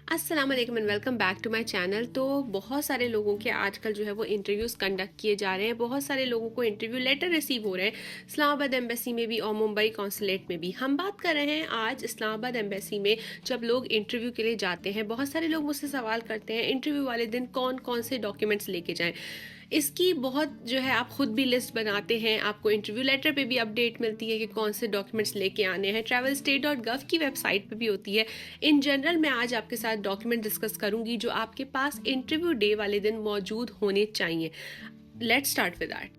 अस्सलाम वालेकुम and welcome back to my channel. तो बहुत सारे लोगों के आजकल जो है वो इंटरव्यूज़ कंडक्ट किए जा रहे हैं। बहुत सारे लोगों को इंटरव्यू लेटर रिसीव हो रहे हैं, इस्लामाबाद एम्बेसी में भी और मुंबई कॉन्सुलेट में भी। हम बात कर रहे हैं आज इस्लामाबाद एम्बेसी में जब लोग इंटरव्यू के लिए जाते हैं। बहुत सारे लोग मुझसे सवाल करते हैं इंटरव्यू वाले दिन कौन कौन से डॉक्यूमेंट्स लेके जाएं। इसकी बहुत जो है आप खुद भी लिस्ट बनाते हैं, आपको इंटरव्यू लेटर पे भी अपडेट मिलती है कि कौन से डॉक्यूमेंट्स लेके आने हैं। travelstate.gov की वेबसाइट पे भी होती है। इन जनरल मैं आज आपके साथ डॉक्यूमेंट डिस्कस करूंगी जो आपके पास इंटरव्यू डे वाले दिन मौजूद होने चाहिए। Let's start with that.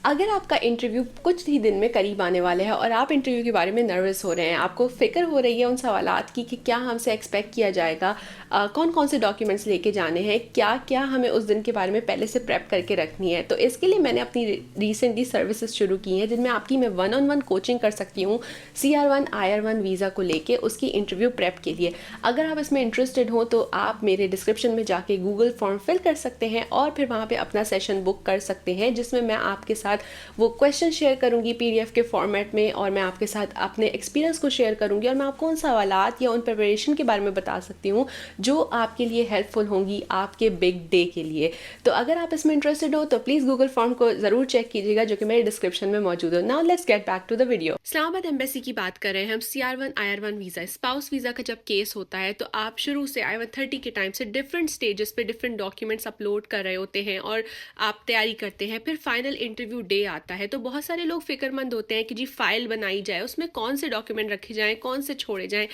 अगर आपका इंटरव्यू कुछ ही दिन में करीब आने वाले हैं और आप इंटरव्यू के बारे में नर्वस हो रहे हैं, आपको फ़िक्र हो रही है उन सवालात की कि क्या हमसे एक्सपेक्ट किया जाएगा, कौन कौन से डॉक्यूमेंट्स लेके जाने हैं, क्या क्या हमें उस दिन के बारे में पहले से प्रेप करके रखनी है, तो इसके लिए मैंने अपनी रिसेंटली सर्विसेज शुरू की हैं जिनमें आपकी मैं 1-on-1 कोचिंग कर सकती हूँ CR1 IR1 वीज़ा को लेके उसकी इंटरव्यू प्रेप के लिए। अगर आप इसमें इंटरेस्टेड हो तो आप मेरे डिस्क्रिप्शन में जाके गूगल फॉर्म फिल कर सकते हैं और फिर वहाँ पे अपना सेशन बुक कर सकते हैं, जिसमें मैं आपके साथ वो क्वेश्चन शेयर करूंगी PDF के फॉर्मेट में, और मैं आपके साथ अपने एक्सपीरियंस को शेयर करूंगी और मैं आपको उन सवालात या उन प्रिपरेशन के बारे में बता सकती हूँ जो आपके लिए हेल्पफुल होंगी आपके बिग डे के लिए। तो अगर आप इसमें इंटरेस्टेड हो तो प्लीज़ गूगल फॉर्म को ज़रूर चेक कीजिएगा जो कि मेरे डिस्क्रिप्शन में मौजूद है। Now let's get back to the video. Islamabad embassy की बात कर रहे हैं हम। CR1 IR1 visa, spouse visa का जब केस होता है तो आप शुरू से I-130 के टाइम से डिफरेंट स्टेजेस पे डिफरेंट डॉक्यूमेंट्स अपलोड कर रहे होते हैं और आप तैयारी करते हैं। फिर फाइनल इंटरव्यू डे आता है तो बहुत सारे लोग फिक्रमंद होते हैं कि जी फाइल बनाई जाए, उसमें कौन से डॉक्यूमेंट रखे जाएं, कौन से छोड़े जाएं।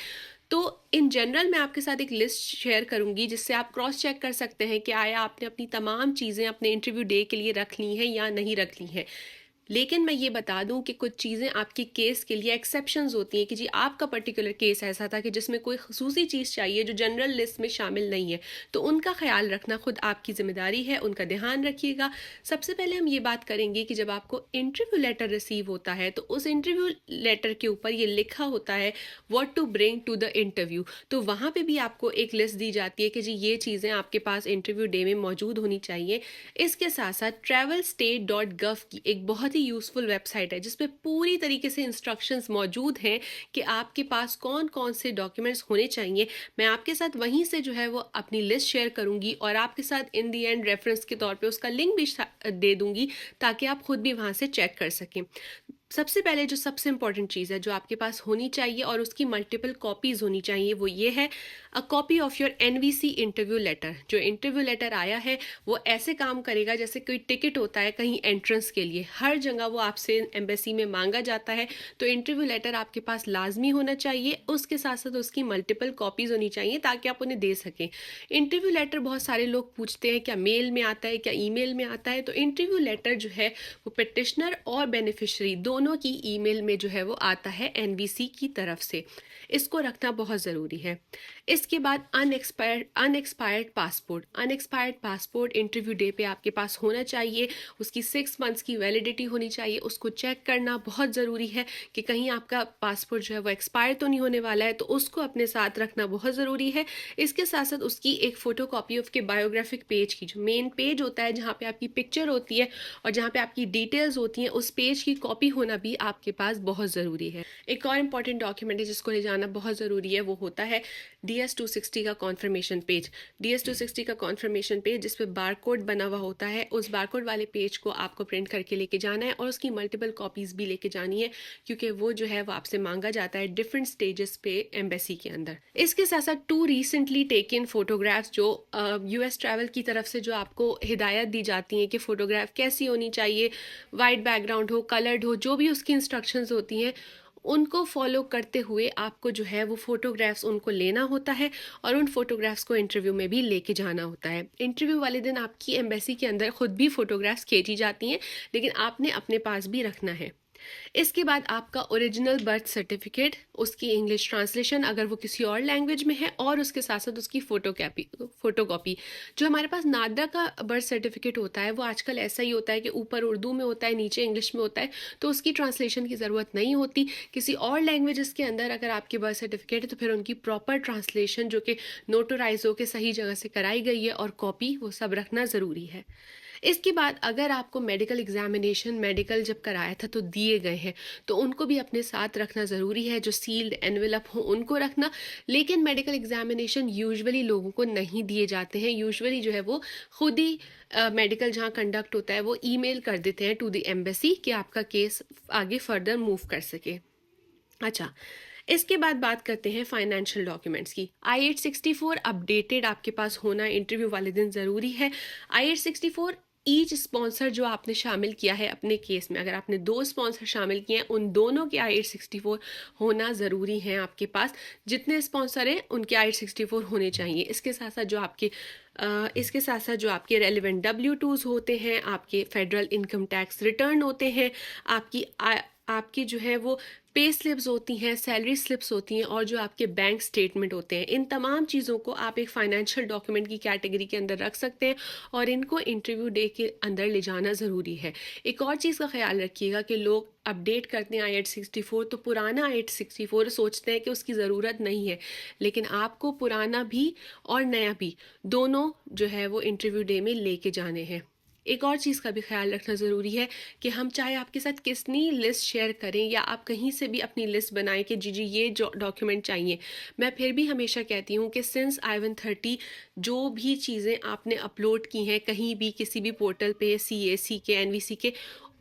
तो इन जनरल मैं आपके साथ एक लिस्ट शेयर करूंगी जिससे आप क्रॉस चेक कर सकते हैं कि आया आपने अपनी तमाम चीज़ें अपने इंटरव्यू डे के लिए रख ली हैं या नहीं रख ली हैं। लेकिन मैं ये बता दूं कि कुछ चीज़ें आपके केस के लिए एक्सेप्शंस होती हैं कि जी आपका पर्टिकुलर केस ऐसा था कि जिसमें कोई खसूसी चीज़ चाहिए जो जनरल लिस्ट में शामिल नहीं है, तो उनका ख्याल रखना खुद आपकी जिम्मेदारी है, उनका ध्यान रखिएगा। सबसे पहले हम ये बात करेंगे कि जब आपको इंटरव्यू लेटर रिसीव होता है तो उस इंटरव्यू लेटर के ऊपर ये लिखा होता है what to bring to the interview. तो वहाँ पे भी आपको एक लिस्ट दी जाती है कि जी ये चीज़ें आपके पास इंटरव्यू डे में मौजूद होनी चाहिए। इसके साथ साथ travelstate.gov की एक बहुत ही यूज़फुल वेबसाइट है जिसपे पूरी तरीके से इंस्ट्रक्शंस मौजूद हैं कि आपके पास कौन कौन से डॉक्यूमेंट्स होने चाहिए। मैं आपके साथ वहीं से जो है वो अपनी लिस्ट शेयर करूंगी और आपके साथ इन दी एंड रेफरेंस के तौर पे उसका लिंक भी दे दूंगी ताकि आप खुद भी वहां से चेक कर सकें। सबसे पहले जो सबसे इंपॉर्टेंट चीज़ है जो आपके पास होनी चाहिए और उसकी मल्टीपल कॉपीज़ होनी चाहिए वो ये है a copy of your NVC interview letter. जो इंटरव्यू लेटर आया है वो ऐसे काम करेगा जैसे कोई टिकट होता है कहीं एंट्रेंस के लिए, हर जगह वो आपसे एम्बेसी में मांगा जाता है। तो इंटरव्यू लेटर आपके पास लाजमी होना चाहिए, उसके साथ साथ उसकी मल्टीपल कॉपीज़ होनी चाहिए ताकि आप उन्हें दे सकें। इंटरव्यू लेटर बहुत सारे लोग पूछते हैं क्या मेल में आता है, क्या ईमेल में आता है। तो इंटरव्यू लेटर जो है वो पिटिशनर और बेनिफिशरी दोनों की ईमेल में जो है वो आता है NVC की तरफ से। इसको रखना बहुत ज़रूरी है। इसके बाद अनएक्सपायर्ड पासपोर्ट इंटरव्यू डे पे आपके पास होना चाहिए। उसकी 6 मंथ्स की वैलिडिटी होनी चाहिए। उसको चेक करना बहुत ज़रूरी है कि कहीं आपका पासपोर्ट जो है वो एक्सपायर तो नहीं होने वाला है, तो उसको अपने साथ रखना बहुत ज़रूरी है। इसके साथ साथ उसकी एक फ़ोटो कॉपी ऑफ के बायोग्राफिक पेज की, जो मेन पेज होता है जहाँ पे आपकी पिक्चर होती है और जहाँ पे आपकी डिटेल्स होती हैं, उस पेज की कॉपी होना भी आपके पास बहुत ज़रूरी है। एक और इम्पॉर्टेंट डॉक्यूमेंट है जिसको ले जाना बहुत ज़रूरी है, वो होता है DS-260 का कॉन्फर्मेशन पेज। DS-260 का कॉन्फर्मेशन पेज जिस पे बारकोड बना हुआ होता है, उस बारकोड वाले पेज को आपको प्रिंट करके लेके जाना है और उसकी मल्टीपल कॉपीज़ भी लेके जानी है क्योंकि वो जो है वो आपसे मांगा जाता है डिफरेंट स्टेजेस पे एम्बेसी के अंदर। इसके साथ साथ 2 रिसेंटली टेकन फोटोग्राफ्स जो US ट्रैवल की तरफ से जो आपको हिदायत दी जाती हैं कि फ़ोटोग्राफ कैसी होनी चाहिए, वाइट बैकग्राउंड हो, कलर्ड हो, जो भी उसकी इंस्ट्रक्शंस होती हैं उनको फॉलो करते हुए आपको जो है वो फ़ोटोग्राफ्स उनको लेना होता है और उन फ़ोटोग्राफ्स को इंटरव्यू में भी लेके जाना होता है। इंटरव्यू वाले दिन आपकी एम्बेसी के अंदर खुद भी फ़ोटोग्राफ्स खींची जाती हैं, लेकिन आपने अपने पास भी रखना है। इसके बाद आपका ओरिजिनल बर्थ सर्टिफिकेट, उसकी इंग्लिश ट्रांसलेशन अगर वो किसी और लैंग्वेज में है, और उसके साथ साथ उसकी फ़ोटोकॉपी। जो हमारे पास नादरा का बर्थ सर्टिफिकेट होता है वो आजकल ऐसा ही होता है कि ऊपर उर्दू में होता है, नीचे इंग्लिश में होता है, तो उसकी ट्रांसलेशन की ज़रूरत नहीं होती। किसी और लैंग्वेजेस के अंदर अगर आपके बर्थ सर्टिफिकेट है तो फिर उनकी प्रॉपर ट्रांसलेशन जो कि नोटराइज होकर सही जगह से कराई गई है और कॉपी, वो सब रखना ज़रूरी है। इसके बाद अगर आपको मेडिकल एग्जामिनेशन मेडिकल जब कराया था तो दिए गए हैं, तो उनको भी अपने साथ रखना ज़रूरी है, जो सील्ड एनवेलप हो उनको रखना। लेकिन मेडिकल एग्जामिनेशन यूजुअली लोगों को नहीं दिए जाते हैं, यूजुअली जो है वो खुद ही मेडिकल जहाँ कंडक्ट होता है वो ईमेल कर देते हैं टू द एम्बेसी कि आपका केस आगे फर्दर मूव कर सके। अच्छा, इसके बाद बात करते हैं फाइनेंशियल डॉक्यूमेंट्स की। I-864 अपडेटेड आपके पास होना इंटरव्यू वाले दिन ज़रूरी है। I-864 ईच स्पॉन्सर जो आपने शामिल किया है अपने केस में, अगर आपने 2 स्पॉन्सर शामिल किए हैं उन दोनों के I-864 होना ज़रूरी है आपके पास। जितने स्पॉन्सर हैं उनके I-864 होने चाहिए। इसके साथ साथ जो आपके रेलिवेंट W2s होते हैं, आपके फेडरल इनकम टैक्स रिटर्न होते हैं, आपकी जो है वो पे स्लिप्स होती हैं, सैलरी स्लिप्स होती हैं, और जो आपके बैंक स्टेटमेंट होते हैं, इन तमाम चीज़ों को आप एक फाइनेंशियल डॉक्यूमेंट की कैटेगरी के अंदर रख सकते हैं और इनको इंटरव्यू डे के अंदर ले जाना ज़रूरी है। एक और चीज़ का ख्याल रखिएगा कि लोग अपडेट करते हैं I-864 तो पुराना I-864 सोचते हैं कि उसकी ज़रूरत नहीं है, लेकिन आपको पुराना भी और नया भी दोनों जो है वो इंटरव्यू डे में लेके जाने हैं। एक और चीज़ का भी ख्याल रखना ज़रूरी है कि हम चाहे आपके साथ कितनी लिस्ट शेयर करें या आप कहीं से भी अपनी लिस्ट बनाएं कि जी ये जो डॉक्यूमेंट चाहिए, मैं फिर भी हमेशा कहती हूँ कि सिंस I-130 जो भी चीज़ें आपने अपलोड की हैं कहीं भी किसी भी पोर्टल पे, CAC के, NVC के,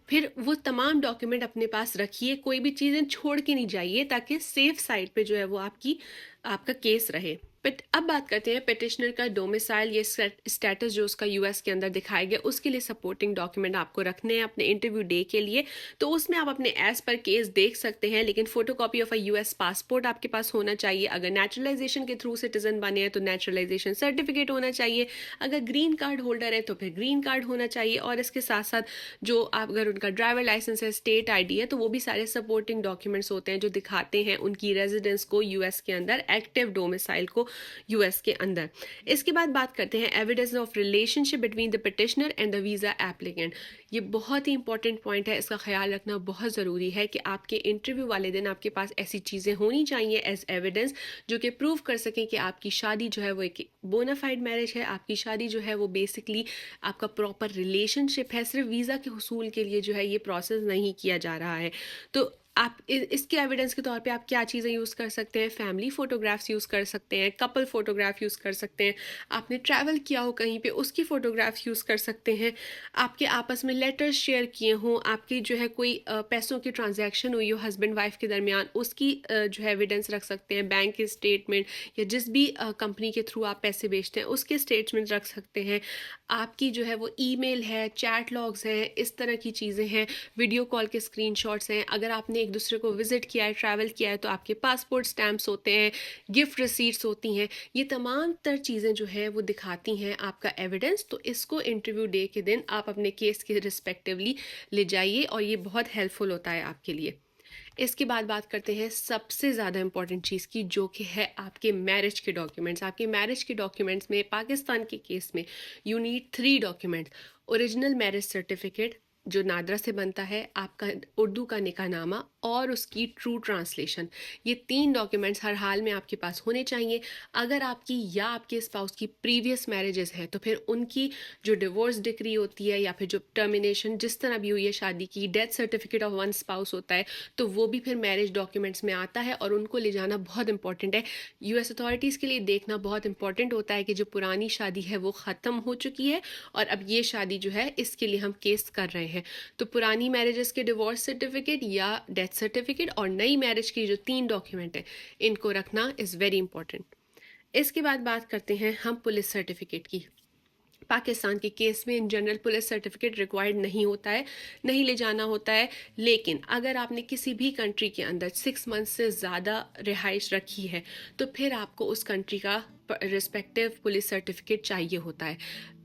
फिर वो तमाम डॉक्यूमेंट अपने पास रखिए, कोई भी चीज़ें छोड़ के नहीं जाइए ताकि सेफ साइड पे जो है वो आपका केस रहे। बट अब बात करते हैं पिटिशनर का डोमिसाइल, ये स्टेटस जो उसका US के अंदर दिखाया गया, उसके लिए सपोर्टिंग डॉक्यूमेंट आपको रखने हैं अपने इंटरव्यू डे के लिए। तो उसमें आप अपने एज पर केस देख सकते हैं, लेकिन photocopy of a US passport आपके पास होना चाहिए। अगर नेचुरलाइजेशन के थ्रू सिटीजन बने हैं तो नेचुरलाइजेशन सर्टिफिकेट होना चाहिए। अगर ग्रीन कार्ड होल्डर है तो फिर ग्रीन कार्ड होना चाहिए, और इसके साथ साथ जो अगर उनका ड्राइवर लाइसेंस है, स्टेट ID है, तो वो भी सारे सपोर्टिंग डॉक्यूमेंट्स होते हैं जो दिखाते हैं उनकी रेजिडेंस को US के अंदर, एक्टिव डोमिसाइल को US के अंदर। इसके बाद बात करते हैं evidence of relationship between the petitioner and the visa applicant. ये बहुत ही इंपॉर्टेंट पॉइंट है, इसका ख्याल रखना बहुत ज़रूरी है कि आपके इंटरव्यू वाले दिन आपके पास ऐसी चीज़ें होनी चाहिए एज एविडेंस जो कि प्रूव कर सकें कि आपकी शादी जो है वो एक बोनाफाइड मैरिज है, आपकी शादी जो है वो बेसिकली आपका प्रॉपर रिलेशनशिप है, सिर्फ वीज़ा के हुसूल के लिए जो है ये प्रोसेस नहीं किया जा रहा है। तो आप इसके एविडेंस के तौर पे आप क्या चीज़ें यूज़ कर सकते हैं? फैमिली फ़ोटोग्राफ्स यूज़ कर सकते हैं, कपल फ़ोटोग्राफ यूज़ कर सकते हैं, आपने ट्रैवल किया हो कहीं पे उसकी फ़ोटोग्राफ्स यूज़ कर सकते हैं, आपके आपस में लेटर्स शेयर किए हों, आपकी जो है कोई पैसों की ट्रांजैक्शन हुई हो हस्बैंड वाइफ के दरमियान, उसकी जो है एविडेंस रख सकते हैं, बैंक के स्टेटमेंट या जिस भी कंपनी के थ्रू आप पैसे भेजते हैं उसके स्टेटमेंट रख सकते हैं, आपकी जो है वो ईमेल है, चैट लॉग्स हैं, इस तरह की चीज़ें हैं, वीडियो कॉल के स्क्रीनशॉट्स हैं, अगर आपने एक दूसरे को विजिट किया है, ट्रैवल किया है, तो आपके पासपोर्ट स्टैम्प्स होते हैं, गिफ्ट रिसीट्स होती हैं, ये तमाम तर चीज़ें जो हैं वो दिखाती हैं आपका एविडेंस। तो इसको इंटरव्यू डे के दिन आप अपने केस के रिस्पेक्टिवली ले जाइए और ये बहुत हेल्पफुल होता है आपके लिए। इसके बाद बात करते हैं सबसे ज़्यादा इंपॉर्टेंट चीज़ की, जो कि है आपके मैरिज के डॉक्यूमेंट्स। आपके मैरिज के डॉक्यूमेंट्स में पाकिस्तान के केस में you need 3 documents. Original marriage certificate जो नादरा से बनता है, आपका उर्दू का निकाहनामा और उसकी ट्रू ट्रांसलेशन, ये 3 डॉक्यूमेंट्स हर हाल में आपके पास होने चाहिए। अगर आपकी या आपके स्पाउस की प्रीवियस मैरिजेस हैं तो फिर उनकी जो डिवोर्स डिक्री होती है या फिर जो टर्मिनेशन जिस तरह भी हुई है शादी की, death certificate of one spouse होता है, तो वो भी फिर मैरिज डॉक्यूमेंट्स में आता है और उनको ले जाना बहुत इंपॉर्टेंट है। US अथॉरिटीज़ के लिए देखना बहुत इंपॉर्टेंट होता है कि जो पुरानी शादी है वो ख़त्म हो चुकी है और अब ये शादी जो है इसके लिए हम केस कर रहे हैं। तो पुरानी मैरिजेस के डिवोर्स सर्टिफिकेट या डेथ सर्टिफिकेट और नई मैरिज की जो 3 डॉक्यूमेंट है इनको रखना इज़ वेरी इंपॉर्टेंट। इसके बाद बात करते हैं हम पुलिस सर्टिफिकेट की। पाकिस्तान के केस में in general police certificate required नहीं होता है, नहीं ले जाना होता है, लेकिन अगर आपने किसी भी कंट्री के अंदर 6 मंथ से ज़्यादा रिहाइश रखी है तो फिर आपको उस कंट्री का रिस्पेक्टिव पुलिस सर्टिफिकेट चाहिए होता है।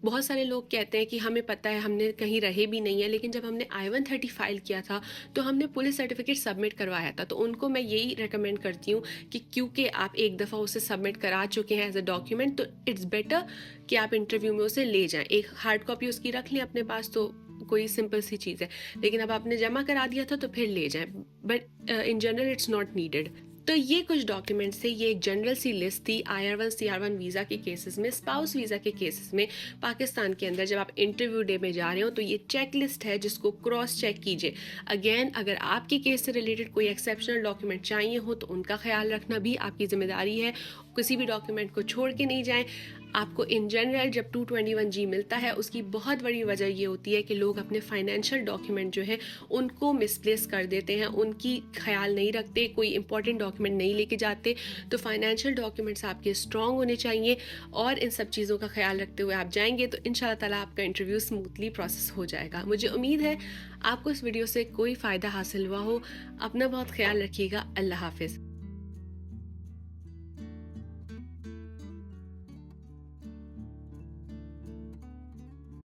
बहुत सारे लोग कहते हैं कि हमें पता है, हमने कहीं रहे भी नहीं है, लेकिन जब हमने I-130 फाइल किया था तो हमने पुलिस सर्टिफिकेट सबमिट करवाया था। तो उनको मैं यही रेकमेंड करती हूँ कि क्योंकि आप एक दफ़ा उसे सबमिट करा चुके हैं एज अ डॉक्यूमेंट, तो इट्स बेटर कि आप इंटरव्यू में उसे ले जाएं। एक हार्ड कॉपी उसकी रख लें अपने पास, तो कोई सिंपल सी चीज़ है, लेकिन अब आपने जमा करा दिया था तो फिर ले जाएं, but in general it's not needed. तो ये कुछ डॉक्यूमेंट्स थे, ये एक जनरल सी लिस्ट थी IR1 CR1 वीज़ा के केसेस में। स्पाउस वीज़ा के केसेस में पाकिस्तान के अंदर जब आप इंटरव्यू डे में जा रहे हो तो ये चेक लिस्ट है जिसको क्रॉस चेक कीजिए। अगेन, अगर आपके केस से रिलेटेड कोई एक्सेप्शनल डॉक्यूमेंट चाहिए हो तो उनका ख्याल रखना भी आपकी जिम्मेदारी है। किसी भी डॉक्यूमेंट को छोड़ के नहीं जाएं। आपको इन जनरल जब 221G मिलता है उसकी बहुत बड़ी वजह ये होती है कि लोग अपने फाइनेंशियल डॉक्यूमेंट जो है उनको मिसप्लेस कर देते हैं, उनकी ख्याल नहीं रखते, कोई इंपॉर्टेंट डॉक्यूमेंट नहीं लेके जाते। तो फाइनेंशियल डॉक्यूमेंट्स आपके स्ट्रॉन्ग होने चाहिए और इन सब चीज़ों का ख्याल रखते हुए आप जाएंगे तो इंशाल्लाह ताला आपका इंटरव्यू स्मूथली प्रोसेस हो जाएगा। मुझे उम्मीद है आपको इस वीडियो से कोई फ़ायदा हासिल हुआ हो। अपना बहुत ख्याल रखिएगा। अल्लाह हाफिज़।